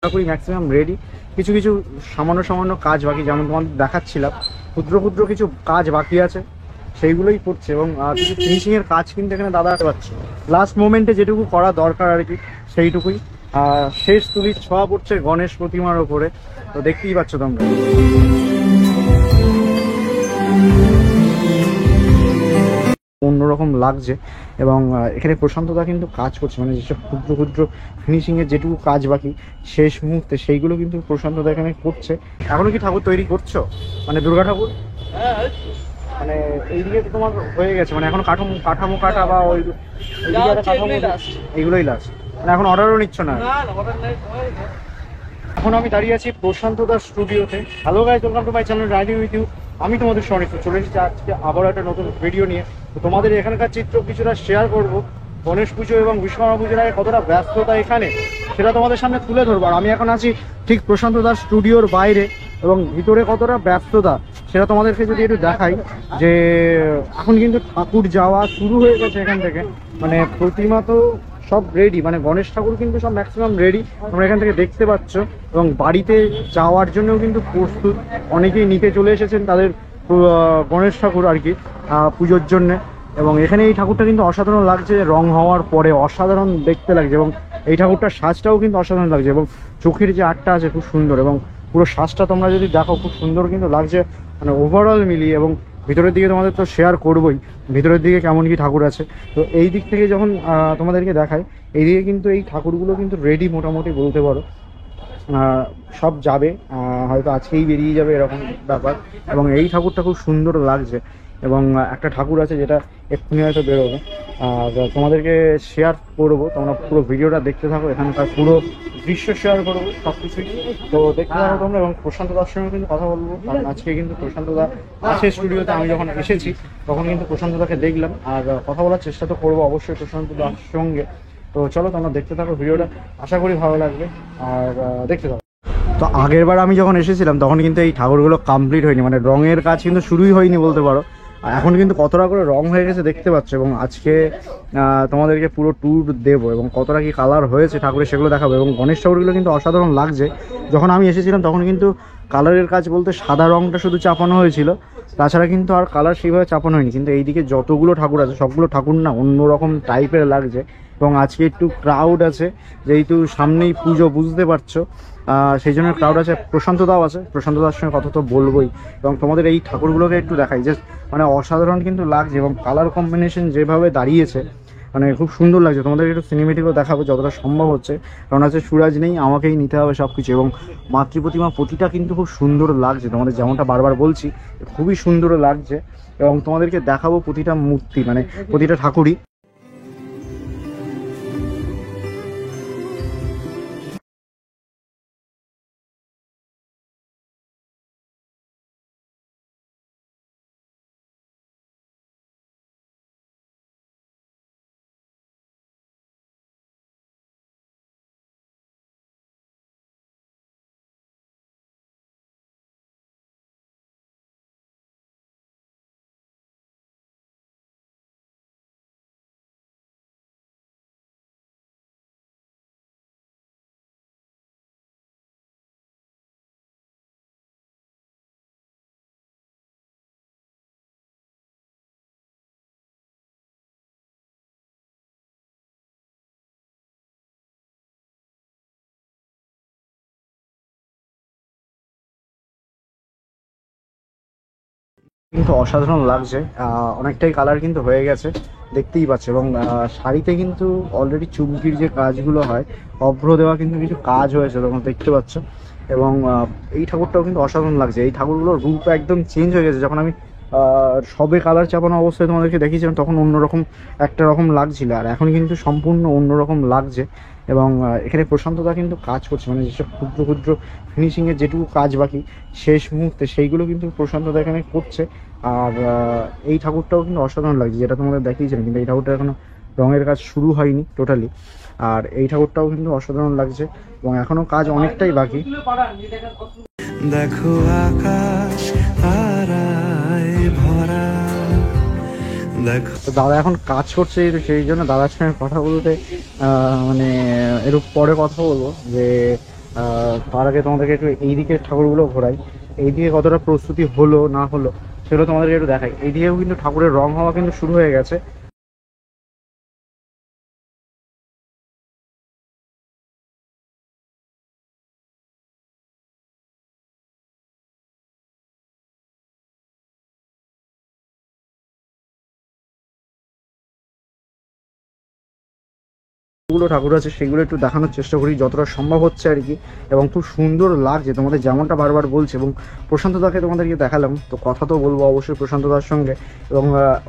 করি maximum ready. কিছু কিছু সামান্য সামান্য কাজ বাকি, যেমন তোমাদের দেখাচ্ছিলাম ক্ষুদ্র ক্ষুদ্র কিছু কাজ বাকি আছে, সেইগুলোই করছে। এবং কিছু ফিনিশিংয়ের কাজ কিন্তু এখানে দাদা পাচ্ছে, লাস্ট মোমেন্টে যেটুকু করা দরকার আর কি সেইটুকুই। শেষ তুলির ছোঁয়া পড়ছে গণেশ প্রতিমার ওপরে, তো দেখতেই পাচ্ছ তোমরা। অন্যরকম লাগছে। এবং এখানে প্রশান্তদা কিন্তু কাজ করছে, মানে যেসব ক্ষুদ্র ক্ষুদ্র ফিনিশিংয়ের যেটুকু কাজ বাকি শেষ মুহূর্তে সেইগুলো কিন্তু প্রশান্তদা এখানে করছে। এখনো কি ঠাকুর তৈরি করছো, মানে দুর্গা ঠাকুর? মানে এইদিকে তো তোমার হয়ে গেছে, মানে এখন কাঠামো কাটা বা ওই এইগুলোই লাস্ট, মানে এখন অর্ডারও নিচ্ছ না? এখন আমি দাঁড়িয়ে আছি প্রশান্তদা স্টুডিওতে। Hello guys, welcome to my channel riding with you. আমি তোমাদের সনিত চলে এসেছি আজকে আবার একটা নতুন ভিডিও নিয়ে। তো তোমাদের এখানকার চিত্র কিছুটা শেয়ার করব। গণেশ পুজো এবং বিশ্বকর্মা পুজোর আগে কতটা ব্যস্ততা এখানে, সেটা তোমাদের সামনে তুলে ধরবো। আর আমি এখন আছি ঠিক প্রশান্তদার স্টুডিওর বাইরে, এবং ভিতরে কতটা ব্যস্ততা সেটা তোমাদেরকে যদি একটু দেখাই। যে এখন কিন্তু ঠাকুর যাওয়া শুরু হয়ে গেছে এখান থেকে, মানে প্রতিমা তো সব রেডি, মানে গণেশ ঠাকুর কিন্তু সব ম্যাক্সিমাম রেডি, তোমরা এখান থেকে দেখতে পাচ্ছ। এবং বাড়িতে যাওয়ার জন্যও কিন্তু প্রস্তুত, অনেকেই নিতে চলে এসেছেন তাদের গণেশ ঠাকুর আর কি পুজোর জন্যে। এবং এখানে এই ঠাকুরটা কিন্তু অসাধারণ লাগছে, রং হওয়ার পরে অসাধারণ দেখতে লাগছে। এবং এই ঠাকুরটার সাজটাও কিন্তু অসাধারণ লাগছে, এবং চোখের যে আটটা আছে খুব সুন্দর, এবং পুরো সাজটা তোমরা যদি দেখো খুব সুন্দর কিন্তু লাগছে, মানে ওভারঅল মিলিয়ে। এবং ভিতরের দিকে তোমাদের তো শেয়ার করবোই ভিতরের দিকে কেমন কি ঠাকুর আছে। তো এই দিক থেকে যখন তোমাদেরকে দেখাই, এইদিকে কিন্তু এই ঠাকুরগুলো কিন্তু রেডি মোটামুটি বলতে পারো। সব যাবে, হয়তো আজকেই বেরিয়ে যাবে এরকম ব্যাপার। এবং এই ঠাকুরটা খুব সুন্দর লাগছে। এবং একটা ঠাকুর আছে যেটা এক্ষুনি হয়তো বেরোবে, আর তোমাদেরকে শেয়ার করবো, তোমরা পুরো ভিডিওটা দেখতে থাকো, এখানকার পুরো দৃশ্য শেয়ার করবো সব কিছুই। তো দেখতে থাকো তোমরা। এবং প্রশান্তদার সঙ্গে কিন্তু কথা বলবো, কারণ আজকে কিন্তু প্রশান্তদা আছে স্টুডিওতে। আমি যখন এসেছি তখন কিন্তু প্রশান্তদাকে দেখলাম, আর কথা বলার চেষ্টা তো করবো অবশ্যই প্রশান্তদার সঙ্গে। তো চলো তোমরা দেখতে থাকো ভিডিওটা, আশা করি ভালো লাগবে, আর দেখতে থাকো। তো আগের বার আমি যখন এসেছিলাম তখন কিন্তু এই ঠাকুরগুলো কমপ্লিট হয়নি, মানে রঙের কাজ কিন্তু শুরুই হয়নি বলতে পারো। আর এখন কিন্তু কতটা করে রং হয়ে গেছে দেখতে পাচ্ছ। এবং আজকে তোমাদেরকে পুরো ট্যুর দেবো, এবং কতটা কি কালার হয়েছে ঠাকুরের সেগুলো দেখাবো। এবং গণেশ ঠাকুরগুলো কিন্তু অসাধারণ লাগছে। যখন আমি এসেছিলাম তখন কিন্তু কালারের কাজ বলতে সাদা রঙটা শুধু চাপানো হয়েছিল, তাছাড়া কিন্তু আর কালার সেইভাবে চাপানো হয়নি। কিন্তু এইদিকে যতগুলো ঠাকুর আছে সবগুলো ঠাকুর না অন্যরকম টাইপের লাগছে। এবং আজকে একটু ক্রাউড আছে, যেহেতু সামনেই পুজো বুঝতে পারছো, সেই জন্য ক্রাউড আছে। প্রশান্তদাও আছে, প্রশান্তদার সঙ্গে কথা তো বলবোই। এবং তোমাদের এই ঠাকুরগুলোকে একটু দেখাই, যে মানে অসাধারণ কিন্তু লাগছে। এবং কালার কম্বিনেশন যেভাবে দাঁড়িয়েছে, মানে খুব সুন্দর লাগছে। তোমাদের একটু সিনেমেটিকও দেখাবো যতটা সম্ভব হচ্ছে, কারণ আছে সুরাজ নেই, আমাকেই নিতে হবে সব কিছু। এবং মাতৃপ্রতিমা প্রতিটা কিন্তু খুব সুন্দর লাগছে, তোমাদের যেমনটা বারবার বলছি খুবই সুন্দর লাগছে। এবং তোমাদেরকে দেখাবো প্রতিটা মূর্তি, মানে প্রতিটা ঠাকুরই। কিন্তু অসাধারণ লাগছে, অনেকটাই কালার কিন্তু হয়ে গেছে দেখতেই পাচ্ছ। এবং শাড়িতে কিন্তু অলরেডি চুমকির যে কাজগুলো হয়, অভ্র দেওয়া কিন্তু কিছু কাজ হয়েছে তখন দেখতে পাচ্ছ। এবং এই ঠাকুরটাও কিন্তু অসাধারণ লাগছে। এই ঠাকুরগুলোর রূপ একদম চেঞ্জ হয়ে গেছে। যখন আমি সবে কালার চাপানো অবস্থায় তোমাদেরকে দেখিয়েছিলাম তখন অন্যরকম একটা রকম লাগছিল, আর এখন কিন্তু সম্পূর্ণ অন্যরকম লাগছে। এবং এখানে প্রশান্তদা কিন্তু কাজ করছে, মানে যেসব ক্ষুদ্র ক্ষুদ্র ফিনিশিংয়ের যেটুকু কাজ বাকি শেষ মুহূর্তে সেইগুলো কিন্তু প্রশান্তদা এখানে করছে। আর এই ঠাকুরটাও কিন্তু অসাধারণ লাগছে, যেটা তোমাদের দেখিয়েছিলাম। কিন্তু এই ঠাকুরটা এখনো রঙের কাজ শুরু হয়নি টোটালি। আর এই ঠাকুরটাও কিন্তু অসাধারণ লাগছে, এবং এখনো কাজ অনেকটাই বাকি। দেখো আকাশ তারায় ভরা। দেখো দাদা এখন কাজ করছে, সেই জন্য দাদার সঙ্গে কথা বলতে মানে এর পরে কথা বলবো। যে তার আগে তোমাদেরকে একটু এই দিকের ঠাকুরগুলো ঘোরাই, এইদিকে কতটা প্রস্তুতি হলো না হলো সেগুলো তোমাদেরকে একটু দেখাই। এইদিকেও কিন্তু ঠাকুরের রং হওয়া কিন্তু শুরু হয়ে গেছে। যেগুলো ঠাকুর আছে সেগুলো একটু দেখানোর চেষ্টা করি যতটা সম্ভব হচ্ছে আর কি, এবং খুব সুন্দর লাগছে তোমাদের যেমনটা বারবার বলছে। এবং প্রশান্ত দাকে তোমাদেরকে দেখালাম, তো কথা তো বলবো অবশ্যই প্রশান্ত দার সঙ্গে। এবং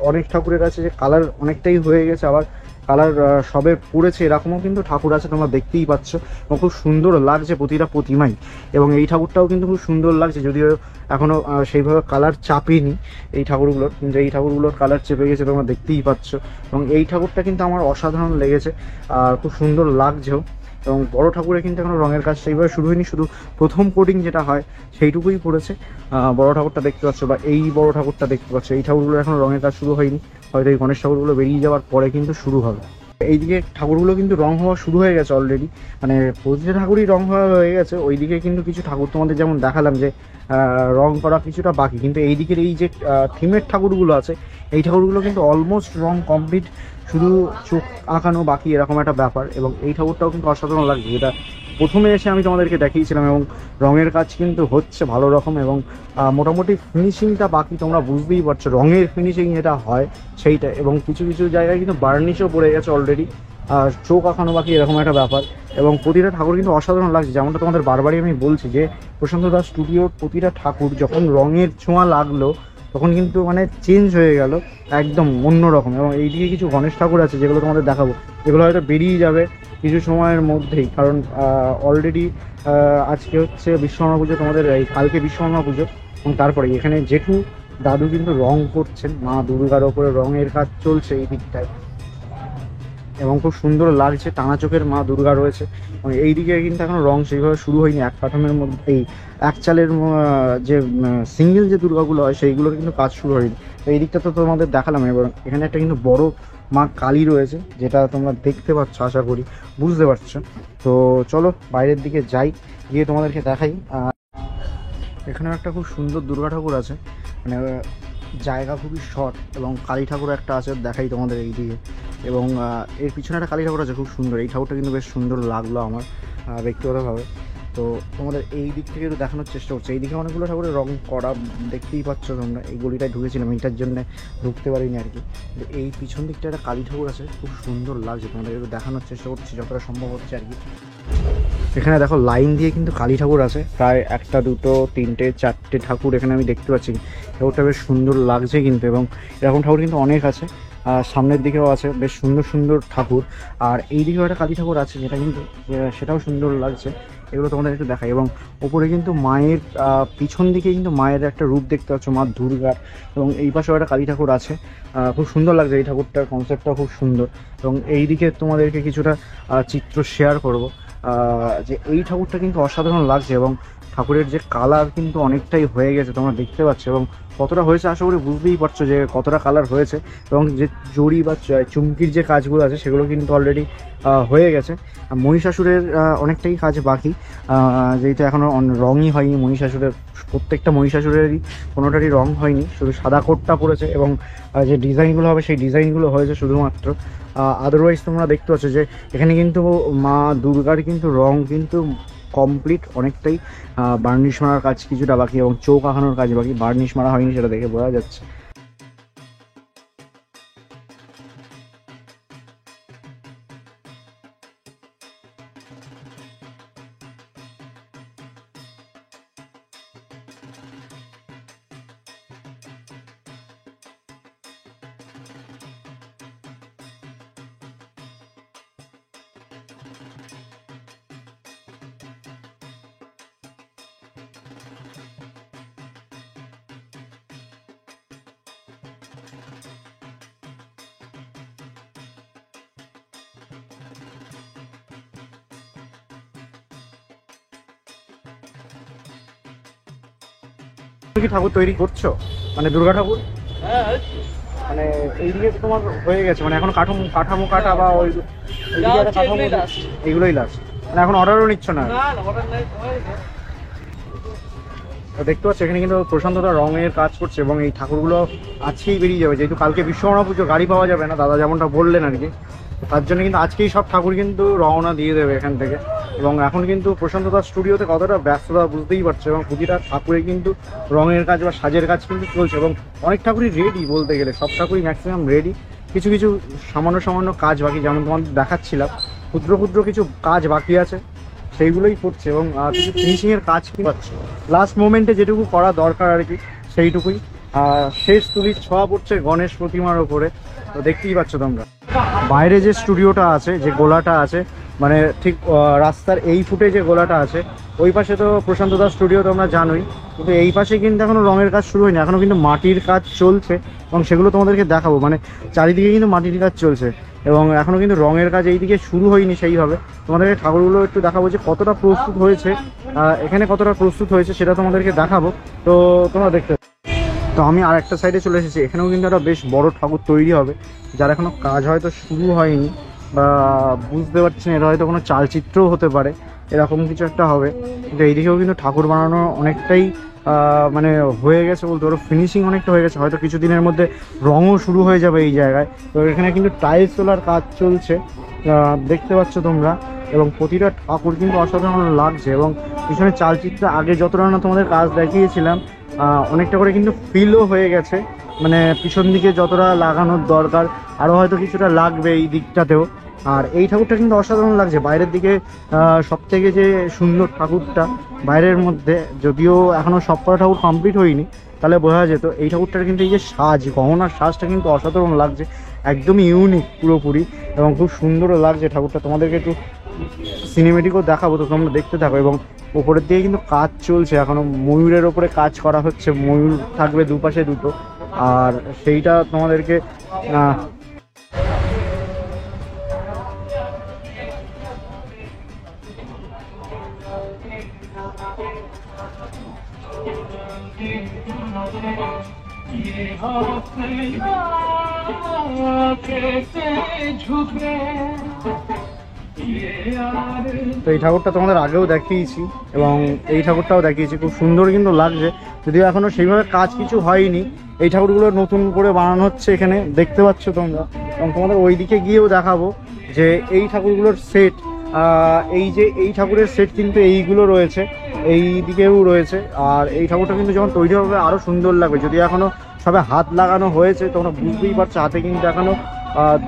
অনেক ঠাকুরের আছে যে কালার অনেকটাই হয়ে গেছে, আবার কালার সবে পড়েছে, এরকমও কিন্তু ঠাকুর আছে, তোমরা দেখতেই পাচ্ছ। এবং খুব সুন্দর লাগছে প্রতিটা প্রতিমাই। এবং এই ঠাকুরটাও কিন্তু খুব সুন্দর লাগছে, যদিও এখনও সেইভাবে কালার চাপেনি এই ঠাকুরগুলোর, কিন্তু এই ঠাকুরগুলোর কালার চেপে গেছে, তোমরা দেখতেই পাচ্ছ। এবং এই ঠাকুরটা কিন্তু আমার অসাধারণ লেগেছে, আর খুব সুন্দর লাগছেও। এবং বড় ঠাকুরে কিন্তু এখনো রঙের কাজ সেইভাবে শুরু হয়নি, শুধু প্রথম কোটিং যেটা হয় সেইটুকুই পড়েছে। বড় ঠাকুরটা দেখতে পাচ্ছ, বা এই বড় ঠাকুরটা দেখতে পাচ্ছ, এই ঠাকুরগুলো এখনো রঙের কাজ শুরু হয়নি, হয়তো এই গণেশ ঠাকুরগুলো বেরিয়ে যাওয়ার পরে কিন্তু শুরু হবে। এইদিকে ঠাকুরগুলো কিন্তু রং হওয়া শুরু হয়ে গেছে অলরেডি, মানে প্রতিটা ঠাকুরই রং হওয়া হয়ে গেছে। ওইদিকে কিন্তু কিছু ঠাকুর তোমাদের যেমন দেখালাম যে রং করা কিছুটা বাকি, কিন্তু এই দিকের এই যে থিমের ঠাকুরগুলো আছে এই ঠাকুরগুলো কিন্তু অলমোস্ট রং কমপ্লিট, শুধু চোখ আঁকানো বাকি, এরকম একটা ব্যাপার। এবং এই ঠাকুরটাও কিন্তু অসাধারণ লাগছে, যেটা প্রথমে এসে আমি তোমাদেরকে দেখিয়েছিলাম। এবং রঙের কাজ কিন্তু হচ্ছে ভালো রকম, এবং মোটামুটি ফিনিশিংটা বাকি, তোমরা বুঝতেই পারছো রঙের ফিনিশিং যেটা হয় সেইটা। এবং কিছু কিছু জায়গায় কিন্তু বার্নিশও পড়ে গেছে অলরেডি, চোখ আঁকানো বাকি, এরকম একটা ব্যাপার। এবং প্রতিটা ঠাকুর কিন্তু অসাধারণ লাগছে, যেমনটা তোমাদের বারবারই আমি বলছি যে প্রশান্ত দাস স্টুডিওর প্রতিটা ঠাকুর যখন রঙের ছোঁয়া লাগলো তখন কিন্তু মানে চেঞ্জ হয়ে গেল একদম অন্যরকম। এবং এইদিকে কিছু গণেশ ঠাকুর আছে যেগুলো তোমাদের দেখাবো, যেগুলো হয়তো বেরিয়ে যাবে কিছু সময়ের মধ্যেই, কারণ অলরেডি আজকে হচ্ছে বিশ্বকর্মা পুজো, তোমাদের এই কালকে বিশ্বকর্মা পুজো। এবং তারপরে এখানে জেঠু দাদু কিন্তু রং করছেন, মা দুর্গার ওপরে রঙের কাজ চলছে এই দিকটায়, এবং খুব সুন্দর লাগছে। টানা চোখের মা দুর্গা রয়েছে, এবং এই দিকে কিন্তু এখনো রং সেইভাবে শুরু হয়নি। এক কাঠামের মধ্যে এই এক চালের যে সিঙ্গেল যে দুর্গাগুলো হয় সেইগুলোর কিন্তু কাজ শুরু হয়নি। তো এই দিকটা তো তোমাদের দেখালাম। এবার এখানে একটা কিন্তু বড় মা কালী রয়েছে, যেটা তোমরা দেখতে পাচ্ছ, আশা করি বুঝতে পারছো। তো চলো বাইরের দিকে যাই, গিয়ে তোমাদেরকে দেখাই। এখানেও একটা খুব সুন্দর দুর্গা ঠাকুর আছে, মানে জায়গা খুবই শর্ট, এবং কালী ঠাকুর একটা আছে, দেখাই তোমাদের এই দিকে। এবং এর পিছনে একটা কালী ঠাকুর আছে খুব সুন্দর, এই ঠাকুরটা কিন্তু বেশ সুন্দর লাগলো আমার ব্যক্তিগতভাবে। তো তোমাদের এই দিক থেকে একটু দেখানোর চেষ্টা করছে। এইদিকে অনেকগুলো ঠাকুরের রং করা দেখতেই পাচ্ছ তোমরা, এই গলিটায় ঢুকেছিলাম, এইটার জন্য ঢুকতে পারিনি আর কি। এই পিছন দিকটা একটা কালী ঠাকুর আছে, খুব সুন্দর লাগছে, তোমাদের একটু দেখানোর চেষ্টা করছি যতটা সম্ভব হচ্ছে আর কি। এখানে দেখো লাইন দিয়ে কিন্তু কালী ঠাকুর আছে, প্রায় একটা দুটো তিনটে চারটে ঠাকুর এখানে আমি দেখতে পাচ্ছি। ঠাকুরটা বেশ সুন্দর লাগছে কিন্তু, এবং এরকম ঠাকুর কিন্তু অনেক আছে, সামনের দিকেও আছে বেশ সুন্দর সুন্দর ঠাকুর। আর এই দিকেও একটা কালী ঠাকুর আছে, যেটা কিন্তু সেটাও সুন্দর লাগছে। এগুলো তোমাদের একটু দেখাই। এবং ওপরে কিন্তু মায়ের পিছন দিকে কিন্তু মায়ের একটা রূপ দেখতে পাচ্ছ, মা দুর্গার। এবং এই পাশেও একটা কালী ঠাকুর আছে, খুব সুন্দর লাগছে এই ঠাকুরটার কনসেপ্টটাও খুব সুন্দর। এবং এই দিকে তোমাদেরকে কিছুটা চিত্র শেয়ার করব, যে এই ঠাকুরটা কিন্তু অসাধারণ লাগছে। এবং ঠাকুরের যে কালার কিন্তু অনেকটাই হয়ে গেছে, তোমরা দেখতে পাচ্ছ। এবং কতটা হয়েছে আশা করি বুঝতেই পারছো যে কতটা কালার হয়েছে। এবং যে জড়ি বা চুমকির যে কাজগুলো আছে সেগুলো কিন্তু অলরেডি হয়ে গেছে। মহিষাসুরের অনেকটাই কাজ বাকি, যেটা এখনও রঙই হয়নি। মহিষাসুরের প্রত্যেকটা মহিষাসুরেরই কোনোটারই রং হয়নি, শুধু সাদা কোটটা পড়েছে। এবং যে ডিজাইনগুলো হবে সেই ডিজাইনগুলো হয়েছে শুধুমাত্র। আদারওয়াইজ তোমরা দেখতে পাচ্ছ যে এখানে কিন্তু মা দুর্গার কিন্তু রং কিন্তু কমপ্লিট, অনেকটাই বার্নিশ মারার কাজ কিছুটা বাকি, এবং চোখ আঁকানোর কাজ বাকি। বার্নিশ মারা হয়নি সেটা দেখে বোঝা যাচ্ছে। কি ঠাকুর তৈরি করছো, মানে দুর্গা ঠাকুর? মানে এইদিকে তোমার হয়ে গেছে, মানে এখন কাঠামো কাটা বা ওই কাঠামো, এইগুলোই লাস্ট। মানে এখন অর্ডারও নিচ্ছ না? দেখতে পাচ্ছ এখানে কিন্তু প্রশান্তদা রঙের কাজ করছে এবং এই ঠাকুরগুলো আজকেই বেরিয়ে যাবে, যেহেতু কালকে বিশ্বকর্মা পুজো, গাড়ি পাওয়া যাবে না দাদা যেমনটা বললেন আর কি। তার জন্য কিন্তু আজকেই সব ঠাকুর কিন্তু রওনা দিয়ে দেবে এখান থেকে। এবং এখন কিন্তু প্রশান্তদার স্টুডিওতে কতটা ব্যস্ততা বুঝতেই পারছে, এবং প্রতিটা ঠাকুরে কিন্তু রঙের কাজ বা সাজের কাজ কিন্তু চলছে, এবং অনেক ঠাকুরই রেডি বলতে গেলে, সব ঠাকুরই ম্যাক্সিমাম রেডি। কিছু কিছু সামান্য কাজ বাকি, যেমন তোমাদের দেখাচ্ছিলাম ক্ষুদ্র ক্ষুদ্র কিছু কাজ বাকি আছে, সেইগুলোই করছে। এবং কিছু ফিনিশিংয়ের কাজ কি পাচ্ছে, লাস্ট মোমেন্টে যেটুকু করা দরকার আর কি সেইটুকুই। শেষ তুলির ছোঁয়া পড়ছে গণেশ প্রতিমার ওপরে, তো দেখতেই পাচ্ছ তোমরা। বাইরে যে স্টুডিওটা আছে, যে গোলাটা আছে, মানে ঠিক রাস্তার এই ফুটে যে গোলাটা আছে, ওই পাশে তো প্রশান্তদার স্টুডিও তোমরা জানোই, কিন্তু এই পাশে কিন্তু এখনও রঙের কাজ শুরু হয়নি, এখনও কিন্তু মাটির কাজ চলছে, এবং সেগুলো তোমাদেরকে দেখাবো। মানে চারিদিকে কিন্তু মাটির কাজ চলছে এবং এখনও কিন্তু রঙের কাজ এইদিকে শুরু হয়নি সেইভাবে। তোমাদেরকে ঠাকুরগুলো একটু দেখাবো যে কতটা প্রস্তুত হয়েছে, এখানে কতটা প্রস্তুত হয়েছে সেটা তোমাদেরকে দেখাবো, তো তোমরা দেখতে। তো আমি আর একটা সাইডে চলে এসেছি, এখানেও কিন্তু একটা বেশ বড় ঠাকুর তৈরি হবে, যার এখনও কাজ হয়তো শুরু হয়নি বা বুঝতে পারছি না, এটা হয়তো কোনো চালচিত্রও হতে পারে, এরকম কিছু একটা হবে। কিন্তু এইদিকেও কিন্তু ঠাকুর বানানো অনেকটাই মানে হয়ে গেছে বলতে পারো, ফিনিশিং অনেকটা হয়ে গেছে, হয়তো কিছুদিনের মধ্যে রঙও শুরু হয়ে যাবে এই জায়গায়। তো এখানে কিন্তু টাইলস তোলার কাজ চলছে, দেখতে পাচ্ছ তোমরা, এবং প্রতিটা ঠাকুর কিন্তু অসাধারণ লাগছে। এবং পিছনে চালচিত্র আগে যতটা না তোমাদের কাজ দেখিয়েছিলাম, অনেকটা করে কিন্তু ফিলও হয়ে গেছে, মানে পিছন দিকে যতটা লাগানোর দরকার আরও হয়তো কিছুটা লাগবে এই দিকটাতেও। আর এই ঠাকুরটা কিন্তু অসাধারণ লাগছে, বাইরের দিকে সবথেকে যে সুন্দর ঠাকুরটা বাইরের মধ্যে, যদিও এখনও সবকটা ঠাকুর কমপ্লিট হয়নি, তাহলে বোঝা যেত। এই ঠাকুরটার কিন্তু এই যে সাজ, গহনার সাজটা কিন্তু অসাধারণ লাগছে, একদমই ইউনিক পুরোপুরি, এবং খুব সুন্দরও লাগছে ঠাকুরটা। তোমাদেরকে একটু সিনেমেটিকও দেখাবো, তো তোমরা দেখতে থাকো। এবং উপরের দিকে কিন্তু কাজ চলছে এখনও, ময়ূরের ওপরে কাজ করা হচ্ছে, ময়ূর থাকবে দুপাশে দুটো, আর সেইটা তোমাদেরকে তো এই ঠাকুরটা তোমাদের আগেও দেখিয়েছি এবং এই ঠাকুরটাও দেখিয়েছি, খুব সুন্দর কিন্তু লাগছে, যদিও এখনও সেইভাবে কাজ কিছু হয়নি। এই ঠাকুরগুলো নতুন করে বানানো হচ্ছে এখানে, দেখতে পাচ্ছ তোমরা। এবং তোমাদের ওই দিকে গিয়েও দেখাবো যে এই ঠাকুরগুলোর সেট, এই যে এই ঠাকুরের সেট কিন্তু এইগুলো রয়েছে, এই দিকেও রয়েছে। আর এই ঠাকুরটা কিন্তু যখন তৈরি হবে আরও সুন্দর লাগবে, যদি এখনও সবে হাত লাগানো হয়েছে, তোমরা বুঝতেই পারছো হাতে কিন্তু এখনও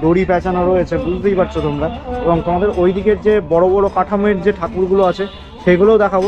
দড়ি পেঁচানো রয়েছে, বুঝতেই পারছো তোমরা। এবং তোমাদের ওই দিকের যে বড় বড় কাঠামোর যে ঠাকুরগুলো আছে সেগুলোও দেখাবো।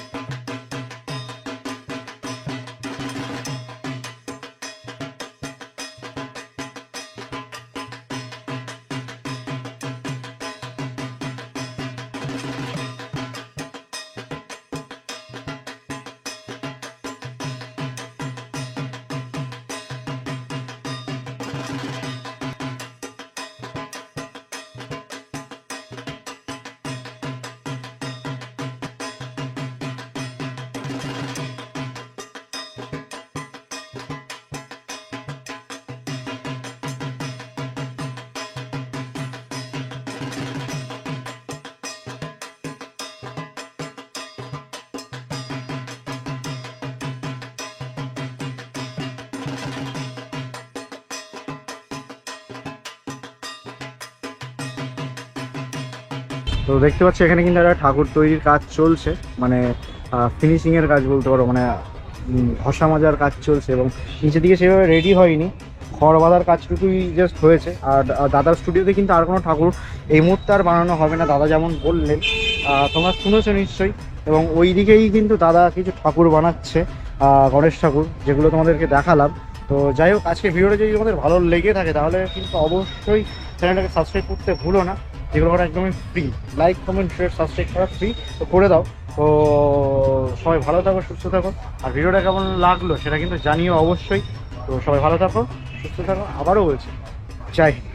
তো দেখতে পাচ্ছি এখানে কিন্তু একটা ঠাকুর তৈরির কাজ চলছে, মানে ফিনিশিংয়ের কাজ বলতে পারো, মানে ঘষা মাজার কাজ চলছে, এবং নিচের দিকে সেভাবে রেডি হয়নি, খড় বাঁধার কাজটুকুই জাস্ট হয়েছে। আর দাদার স্টুডিওতে কিন্তু আর কোনো ঠাকুর এই মুহূর্তে আর বানানো হবে না, দাদা যেমন বললেন, তোমরা শুনেছো নিশ্চয়ই। এবং ওই দিকেই কিন্তু দাদা কিছু ঠাকুর বানাচ্ছে, গণেশ ঠাকুর, যেগুলো তোমাদেরকে দেখালাম। তো যাই হোক, আজকে ভিডিওটা যদি তোমাদের ভালো লেগে থাকে তাহলে কিন্তু অবশ্যই চ্যানেলটাকে সাবস্ক্রাইব করতে ভুলো না, যেগুলো করা একদমই free, like comment share subscribe করা ফ্রি, তো করে দাও। তো সবাই ভালো থাকো, সুস্থ থাকো, আর ভিডিওটা কেমন লাগলো সেটা কিন্তু জানিও অবশ্যই। তো সবাই ভালো থাকো, সুস্থ থাকো, আবারও বলছি জয় হিন্দ।